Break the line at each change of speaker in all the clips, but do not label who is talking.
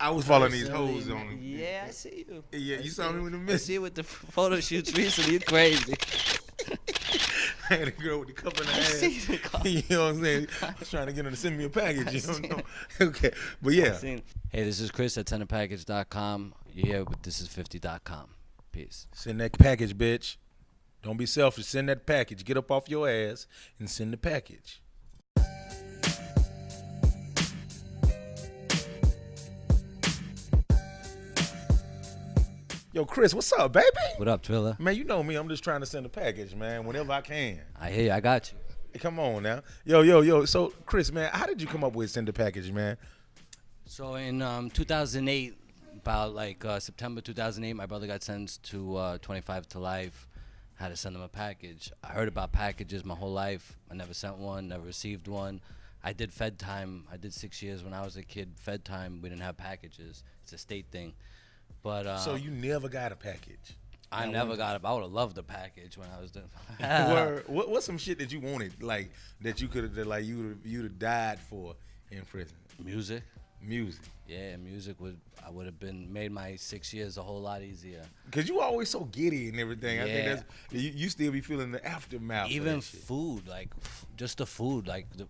I was following these hoes on him.
Yeah, I see you.
Yeah, you saw me with the
I
miss.
see you with the photo shoots recently. You crazy.
I had a girl with the cup in her
I
ass.
see the car.
You know what I'm saying? I was trying to get her to send me a package. You don't know? Okay, but yeah.
Hey, this is Chris at tenderpackage.com. You're here with thisis50.com. Peace.
Send that package, bitch. Don't be selfish. Send that package. Get up off your ass and send the package. Yo, Chris, what's up, baby?
What up, Thiller?
Man, you know me. I'm just trying to send a package, man, whenever I can.
I hear you. I got you.
Hey, come on now. Yo. So, Chris, man, how did you come up with send a package, man?
So in 2008, about like September 2008, my brother got sentenced to 25 to life. Had to send him a package. I heard about packages my whole life. I never sent one, never received one. I did Fed time. I did 6 years when I was a kid. Fed time, we didn't have packages. It's a state thing. But
So you never got a package?
I never got it. I would have loved a package when I was doing.
What's some shit that you wanted, like that you could have, like you'd have died for in prison?
Music.
Yeah,
music I would have made my 6 years a whole lot easier.
Cause you always so giddy and everything.
Yeah.
I think that's you still be feeling the aftermath.
Even
of that shit.
food, like just the food, like to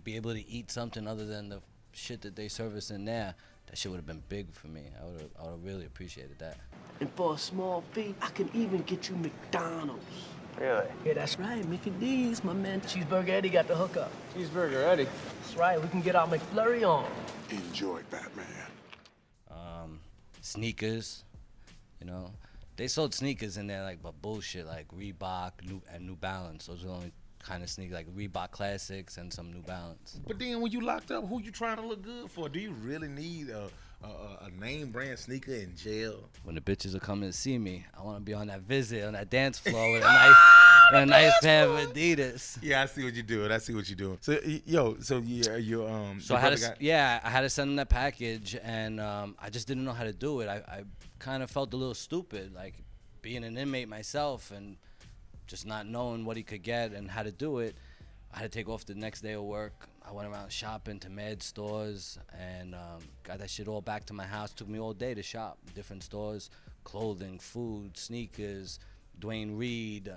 be able to eat something other than the shit that they service in there. That shit would have been big for me. I would have really appreciated that.
And for a small fee, I can even get you McDonald's.
Really?
Yeah, that's right, Mickey D's, my man. Cheeseburger Eddie got the hookup.
Cheeseburger Eddie.
That's right, we can get our McFlurry on.
Enjoy Batman.
Sneakers, you know. They sold sneakers in there, like, but bullshit, like Reebok and New Balance. Those are the only kind of sneakers, like Reebok Classics and some New Balance.
But then when you locked up, who you trying to look good for? Do you really need a name brand sneaker in jail?
When the bitches are coming to see me, I want to be on that visit, on that dance floor with a nice pair of Adidas.
Yeah, I see what you're doing. So
So I had to send them that package, and I just didn't know how to do it. I kind of felt a little stupid, like being an inmate myself and just not knowing what he could get and how to do it. I had to take off the next day of work. I went around shopping to med stores and got that shit all back to my house. Took me all day to shop, different stores, clothing, food, sneakers, Dwayne Reed,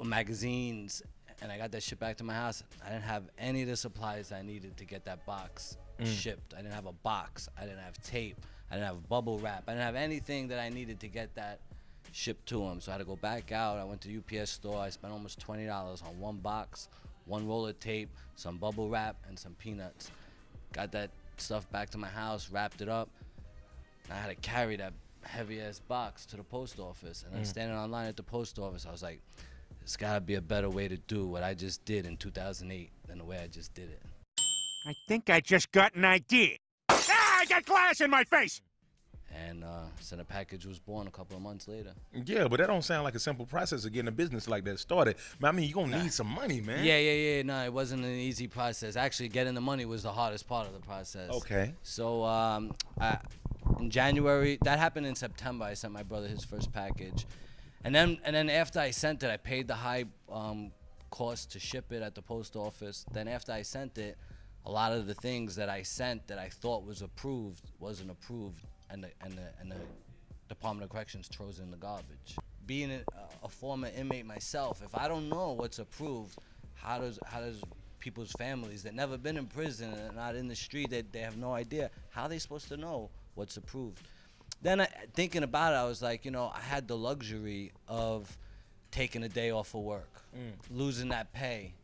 magazines, and I got that shit back to my house. I didn't have any of the supplies I needed to get that box shipped. I didn't have a box. I didn't have tape. I didn't have bubble wrap. I didn't have anything that I needed to get that shipped to him. So I had to go back out. I went to the UPS store. I spent almost $20 on one box, one roll of tape, some bubble wrap, and some peanuts. Got that stuff back to my house, wrapped it up. And I had to carry that heavy-ass box to the post office. And then standing online at the post office, I was like, there's got to be a better way to do what I just did in 2008 than the way I just did it.
I think I just got an idea. Ah, I got glass in my face!
And Send a Package was born a couple of months later.
Yeah, but that don't sound like a simple process of getting a business like that started. I mean, you're going to need some money, man.
Yeah. No, it wasn't an easy process. Actually, getting the money was the hardest part of the process.
Okay.
So in January, that happened in September. I sent my brother his first package. And then after I sent it, I paid the high cost to ship it at the post office. Then after I sent it, a lot of the things that I sent that I thought was approved wasn't approved, and the Department of Corrections throws in the garbage. Being a former inmate myself, if I don't know what's approved, how does people's families that never been in prison and not in the street, that they have no idea, how are they supposed to know what's approved? Then thinking about it, I was like, I had the luxury of taking a day off of work, losing that pay.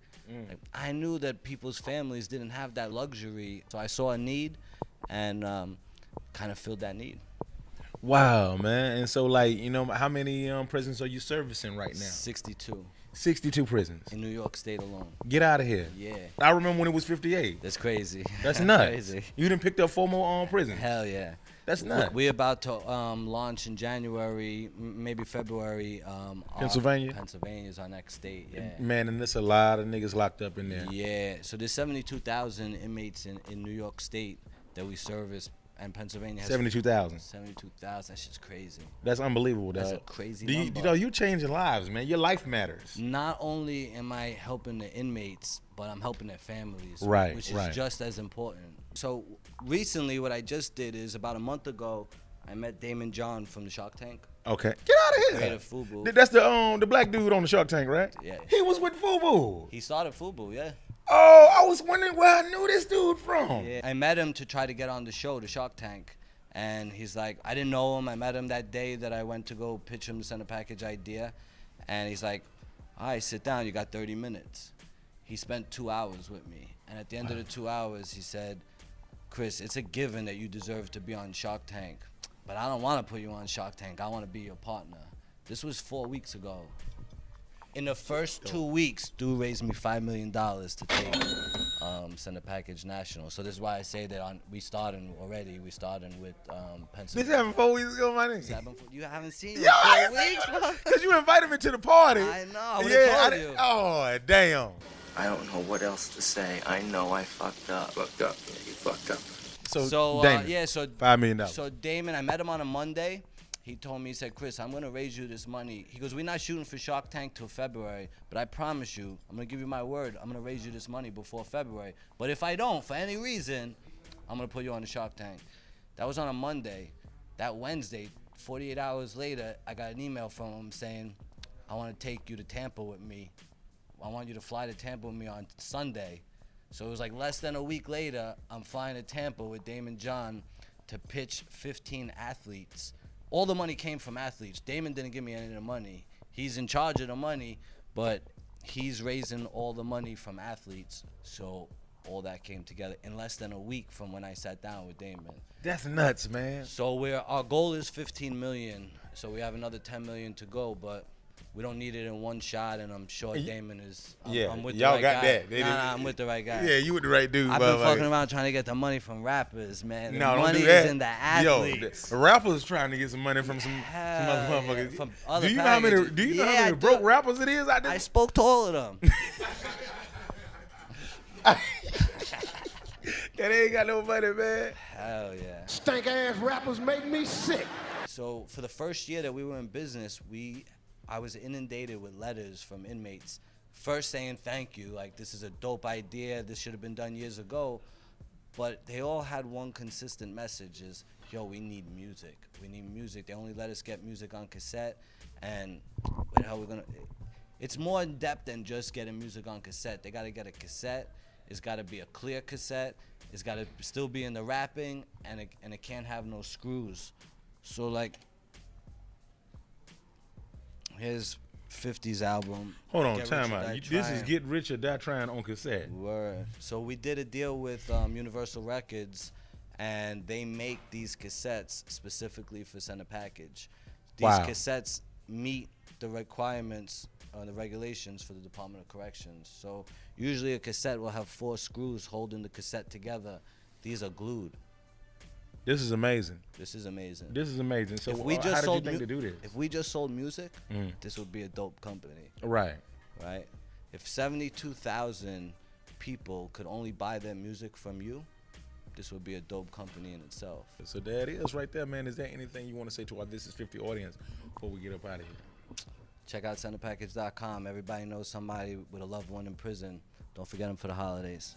Like, I knew that people's families didn't have that luxury, so I saw a need and kind of filled that need.
Wow, man. And so, how many prisons are you servicing right now?
62.
62 prisons.
In New York State alone.
Get out of here.
Yeah.
I remember when it was 58.
That's crazy.
That's nuts.
Crazy.
You done picked up 4 more prisons.
Hell yeah.
That's nuts.
We're about to launch in January, maybe February.
Pennsylvania?
Pennsylvania is our next state, yeah.
Man, and there's a lot of niggas locked up in there.
Yeah, so there's 72,000 inmates in New York State that we service, and Pennsylvania has
72,000.
72,000, that shit's crazy.
That's unbelievable, dog.
That's a crazy number.
You're changing lives, man. Your life matters.
Not only am I helping the inmates, but I'm helping their families,
Right,
which is
right.
just as important. So recently, what I just did is about a month ago, I met Damon John from the Shark Tank.
Okay. Get out of here.
Created FUBU.
That's the black dude on the Shark Tank, right?
Yeah.
He was with FUBU.
He started FUBU, yeah.
Oh, I was wondering where I knew this dude from.
Yeah. I met him to try to get on the show, the Shark Tank. And he's like, I didn't know him. I met him that day that I went to go pitch him the Center Package idea. And he's like, all right, sit down. You got 30 minutes. He spent 2 hours with me. And at the end of the 2 hours, he said, Chris, it's a given that you deserve to be on Shark Tank. But I don't want to put you on Shark Tank. I want to be your partner. This was 4 weeks ago. In the first 2 weeks, dude raised me $5 million to take Center Package National. So this is why I say that we started already. We started with Pennsylvania.
This happened 4 weeks ago, my nigga.
You haven't seen
Yo,
me in 4 weeks, bro.
Because you invited me to the party.
I know. I would have told you.
Oh, damn.
I don't know what else to say. I know I fucked up.
Fucked up. Yeah, you fucked up.
So
Damon, $5 million.
So Damon, I met him on a Monday. He told me, he said, Chris, I'm going to raise you this money. He goes, we're not shooting for Shark Tank till February, but I promise you, I'm going to give you my word, I'm going to raise you this money before February. But if I don't, for any reason, I'm going to put you on the Shark Tank. That was on a Monday. That Wednesday, 48 hours later, I got an email from him saying, I want to take you to Tampa with me. I want you to fly to Tampa with me on Sunday. So it was like less than a week later, I'm flying to Tampa with Damon John to pitch 15 athletes. All the money came from athletes. Damon didn't give me any of the money. He's in charge of the money, but he's raising all the money from athletes. So all that came together in less than a week from when I sat down with Damon.
That's nuts, man.
So our goal is 15 million. So we have another 10 million to go, but we don't need it in one shot, and I'm sure Damon is. I'm with
y'all
the right
got
guy.
that.
Nah, I'm with the right guy.
Yeah, you with the right dude.
I've been fucking around trying to get the money from rappers, man. The
no, don't
money
do that.
is in the athletes.
Yo, the rappers trying to get some money from some other motherfuckers.
From other
do you know how many?
packages.
Do you know how many broke rappers it is out there?
I spoke to all of them.
That ain't got no money, man.
Hell yeah.
Stank ass rappers make me sick.
So for the first year that we were in business, I was inundated with letters from inmates, first saying thank you, like this is a dope idea, this should have been done years ago, but they all had one consistent message is, yo, we need music. We need music. They only let us get music on cassette, and how we're gonna, it's more in depth than just getting music on cassette. They gotta get a cassette, it's gotta be a clear cassette, it's gotta still be in the wrapping, and it can't have no screws. So like, here's 50's album.
Hold on, time out. This is Get Rich or Die Trying on cassette.
Word. So we did a deal with Universal Records, and they make these cassettes specifically for Center Package. These cassettes meet the requirements, the regulations for the Department of Corrections. So usually a cassette will have 4 screws holding the cassette together. These are glued.
This is amazing.
This is amazing.
This is amazing. So
if we just
how
sold
did you think to do this?
If we just sold music, this would be a dope company.
Right.
Right? If 72,000 people could only buy their music from you, this would be a dope company in itself.
So there it is right there, man. Is there anything you want to say to our This Is 50 audience before we get up out of here?
Check out centerpackage.com. Everybody knows somebody with a loved one in prison. Don't forget them for the holidays.